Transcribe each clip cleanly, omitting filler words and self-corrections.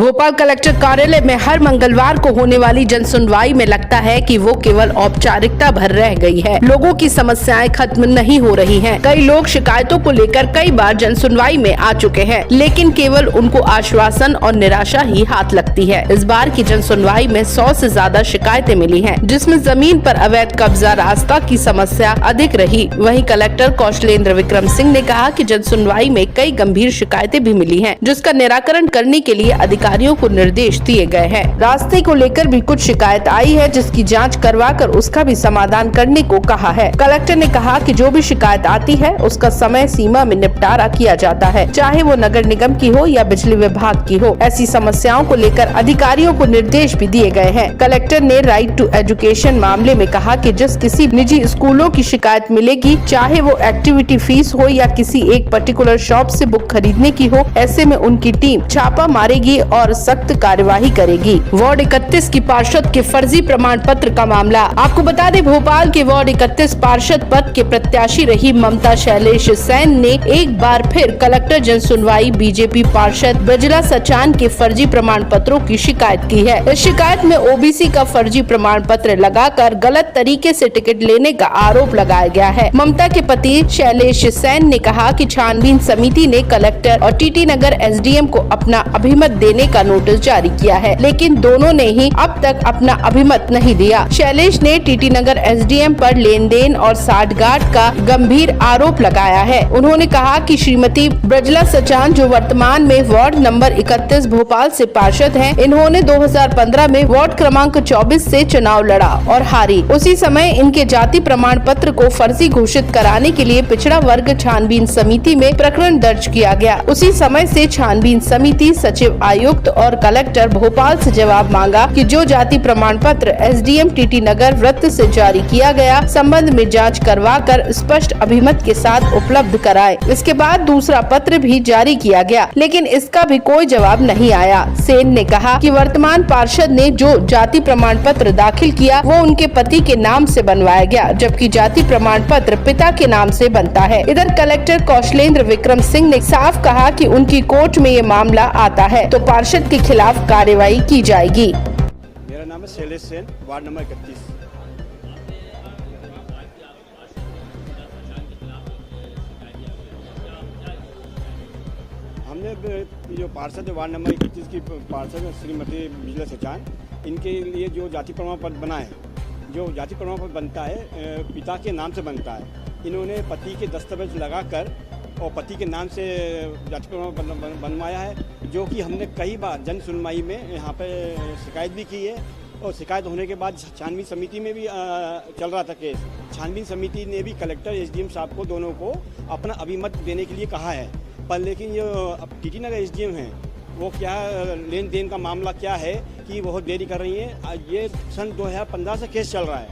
Bhopal collector कार्यालय में हर मंगलवार को होने वाली जन सुनवाई में लगता है कि वो केवल औपचारिकता भर रह गई है। लोगों की समस्याएं खत्म नहीं हो रही हैं। कई लोग शिकायतों को लेकर कई बार जन सुनवाई में आ चुके हैं, लेकिन केवल उनको आश्वासन और निराशा ही हाथ लगती है। इस बार की जन सुनवाई में 100 से ज्यादा शिकायतें मिली हैं, जिसमें जमीन पर अवैध कब्जा रास्ता की समस्या अधिक रही। वहीं कलेक्टर कौशलेंद्र विक्रम सिंह ने कहा कि जन सुनवाई में कई गंभीर शिकायतें भी मिली हैं, जिसका निराकरण करने के लिए अधिकारियों को निर्देश दिए गए हैं। रास्ते को लेकर भी कुछ शिकायत आई है, जिसकी जांच करवाकर उसका भी समाधान करने को कहा है। कलेक्टर ने कहा कि जो भी शिकायत आती है उसका समय सीमा में निपटारा किया जाता है, चाहे वो नगर निगम की हो या बिजली विभाग की हो। ऐसी समस्याओं को लेकर अधिकारियों को निर्देश भी दिए गए हैं। कलेक्टर ने राइट टू एजुकेशन मामले में कहा कि जिस किसी निजी स्कूलों की शिकायत मिलेगी, चाहे वो एक्टिविटी फीस हो या किसी एक पर्टिकुलर शॉप से बुक खरीदने की हो, ऐसे में उनकी टीम छापा मारेगी और सख्त कार्यवाही करेगी। वार्ड 31 की पार्षद के फर्जी प्रमाण पत्र का मामला। आपको बता दें, भोपाल के वार्ड 31 पार्षद पद के प्रत्याशी रही ममता शैलेश सैन ने एक बार फिर कलेक्टर जन सुनवाई बीजेपी पार्षद ब्रजला सचान के फर्जी प्रमाण पत्रों की शिकायत की है। इस शिकायत में ओबीसी का फर्जी प्रमाण पत्र लगाकर गलत तरीके से टिकट लेने का आरोप लगाया गया है। ममता के पति शैलेश सैन ने कहा कि छानबीन समिति ने कलेक्टर और टीटी नगर एसडीएम को अपना अभिमत देने का नोटिस जारी किया है, लेकिन दोनों ने ही अब तक अपना अभिमत नहीं दिया। शैलेश ने टीटी नगर एसडीएम पर लेन देन और साठगांठ का गंभीर आरोप लगाया है। उन्होंने कहा कि श्रीमती ब्रजला सचान, जो वर्तमान में वार्ड नंबर 31 भोपाल से पार्षद हैं, इन्होंने 2015 में वार्ड क्रमांक 24 से चुनाव लड़ा और हारी। उसी समय इनके जाति प्रमाण पत्र को फर्जी घोषित कराने के लिए पिछड़ा वर्ग छानबीन समिति में प्रकरण दर्ज किया गया। उसी समय से छानबीन समिति, सचिव आयुक्त और कलेक्टर भोपाल से जवाब मांगा कि जो जाति प्रमाण पत्र एसडीएम टीटी नगर वृत्त से जारी किया गया, संबंध में जांच करवाकर स्पष्ट अभिमत के साथ उपलब्ध कराए। इसके बाद दूसरा पत्र भी जारी किया गया, लेकिन इसका भी कोई जवाब नहीं आया। सेन ने कहा कि वर्तमान पार्षद ने जो जाति प्रमाण पत्र दाखिल किया वो उनके पति के नाम से बनवाया गया, जबकि जाति प्रमाण पत्र पिता के नाम से बनता है। इधर कलेक्टर कौशलेंद्र विक्रम सिंह ने साफ कहा कि उनकी कोर्ट में ये मामला आता है तो पार्षद के खिलाफ कार्रवाई की जाएगी। मेरा नाम है शैलेश सेन, वार्ड नंबर 31। हमने जो पार्षद वार्ड नंबर 31 की पार्षद श्रीमती ब्रजला सचान, इनके लिए जो जाति प्रमाण पत्र बना है, जो जाति प्रमाण पत्र बनता है पिता के नाम से बनता है। इन्होंने पति के दस्तावेज लगाकर और पति के नाम से जाति प्रमाण बनवाया है, जो कि हमने कई बार जन सुनवाई में यहाँ पे शिकायत भी की है। और शिकायत होने के बाद छानबीन समिति में भी चल रहा था केस। छानबीन समिति ने भी कलेक्टर एसडीएम साहब को दोनों को अपना अभिमत देने के लिए कहा है, पर लेकिन जो टीटी नगर एसडीएम हैं वो क्या लेन देन का मामला क्या है कि बहुत देरी कर रही है। ये सन 2015 से केस चल रहा है,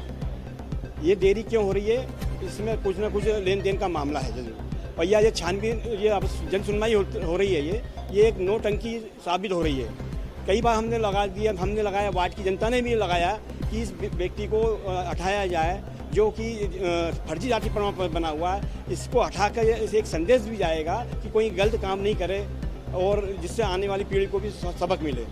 ये देरी क्यों हो रही है? इसमें कुछ ना कुछ लेन देन का मामला है जरूर। और ये छानबीन, ये अब जन सुनवाई हो रही है, ये एक नौटंकी साबित हो रही है। कई बार हमने लगा दिया, हमने लगाया, वार्ड की जनता ने भी लगाया कि इस व्यक्ति को हटाया जाए, जो कि फर्जी जाति प्रमाण पत्र बना हुआ है। इसको हटाकर इसे एक संदेश भी जाएगा कि कोई गलत काम नहीं करे और जिससे आने वाली पीढ़ी को भी सबक मिले।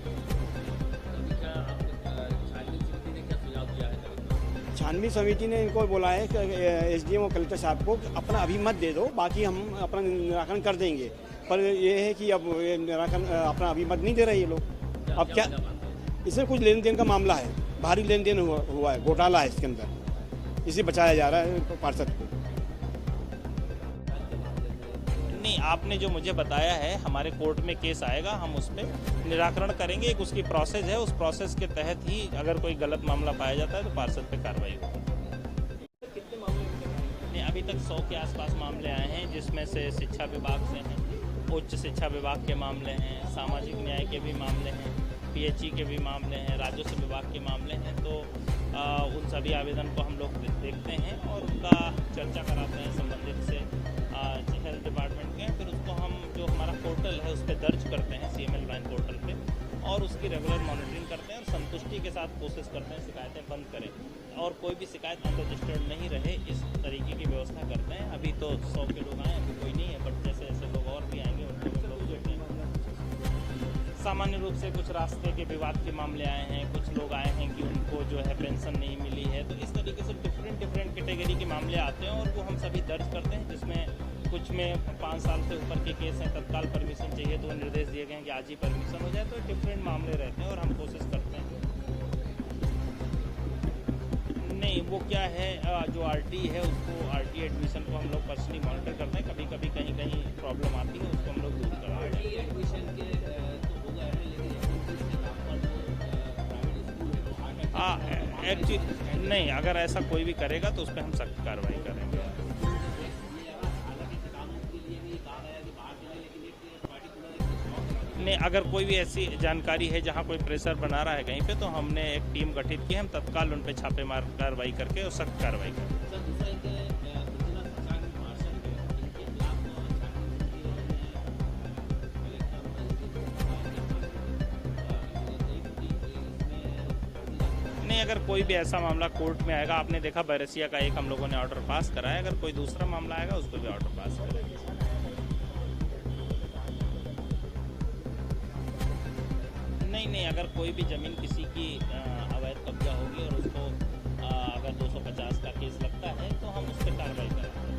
छानबीन समिति ने इनको बोला है कि एसडीएम और कलेक्टर साहब को अपना अभिमत दे दो, बाकी हम अपना निराकरण कर देंगे। पर ये है कि अब ये निराकरण अपना अभिमत नहीं दे रहे ये लोग। अब क्या, इसमें कुछ लेन देन का मामला है, भारी लेन देन हुआ है, घोटाला है इसके अंदर, इसे बचाया जा रहा है पार्षद को। नहीं, आपने जो मुझे बताया है, हमारे कोर्ट में केस आएगा, हम उस पर निराकरण करेंगे। एक उसकी प्रोसेस है, उस प्रोसेस के तहत ही अगर कोई गलत मामला पाया जाता है तो पार्षद पे कार्रवाई होगी। कितने मामले? नहीं, अभी तक 100 के आसपास मामले आए हैं, जिसमें से शिक्षा विभाग से हैं, उच्च शिक्षा विभाग के मामले हैं, सामाजिक न्याय के भी मामले हैं, पीएचई के भी मामले हैं, राजस्व विभाग के मामले हैं। तो उन सभी आवेदन को हम लोग देखते हैं और उनका चर्चा कराते हैं संबंधित से हेल्थ डिपार्टमेंट के। फिर उसको हम, जो हमारा पोर्टल है, उस पर दर्ज करते हैं CML लाइन पोर्टल पे, और उसकी रेगुलर मॉनिटरिंग करते हैं और संतुष्टि के साथ कोशिश करते हैं शिकायतें बंद करें और कोई भी शिकायत अनरजिस्टर्ड नहीं रहे, इस तरीके की व्यवस्था करते हैं। अभी तो 100 के लोग आए, अभी कोई नहीं है, बट जैसे जैसे लोग और भी आएंगे उनको लोग सामान्य रूप से कुछ रास्ते के विवाद के मामले आए हैं, कुछ लोग आए हैं कि उनको जो है पेंशन नहीं मिली है, तो इस तरीके से डिफरेंट कैटेगरी के मामले आते हैं और वो हम सभी दर्ज करते हैं, जिसमें कुछ में 5 साल से ऊपर के केस हैं, तत्काल परमिशन चाहिए तो निर्देश दिए गए हैं कि आज ही परमिशन हो जाए। तो डिफरेंट मामले रहते हैं और हम कोशिश करते हैं। नहीं, वो क्या है, जो आरटी है उसको आरटी एडमिशन को हम लोग पर्सनली मॉनिटर करते हैं। कभी कभी कहीं प्रॉब्लम आती है, उसको हम लोग दूर करते हैं। एक्चुअली नहीं, अगर ऐसा कोई भी करेगा तो उस पर हम सख्त कार्रवाई करेंगे। नहीं, अगर कोई भी ऐसी जानकारी है जहां कोई प्रेशर बना रहा है कहीं पे, तो हमने एक टीम गठित की, हम तत्काल उन पे छापेमार कार्रवाई करके और सख्त कार्रवाई करेंगे। नहीं, अगर कोई भी ऐसा मामला कोर्ट में आएगा, आपने देखा बैरसिया का एक हम लोगों ने ऑर्डर पास करा है, अगर कोई दूसरा मामला आएगा उस पर भी ऑर्डर पास करेंगे। नहीं, अगर कोई भी ज़मीन किसी की अवैध कब्जा होगी और उसको अगर 250 का केस लगता है तो हम उस पर कार्रवाई करेंगे।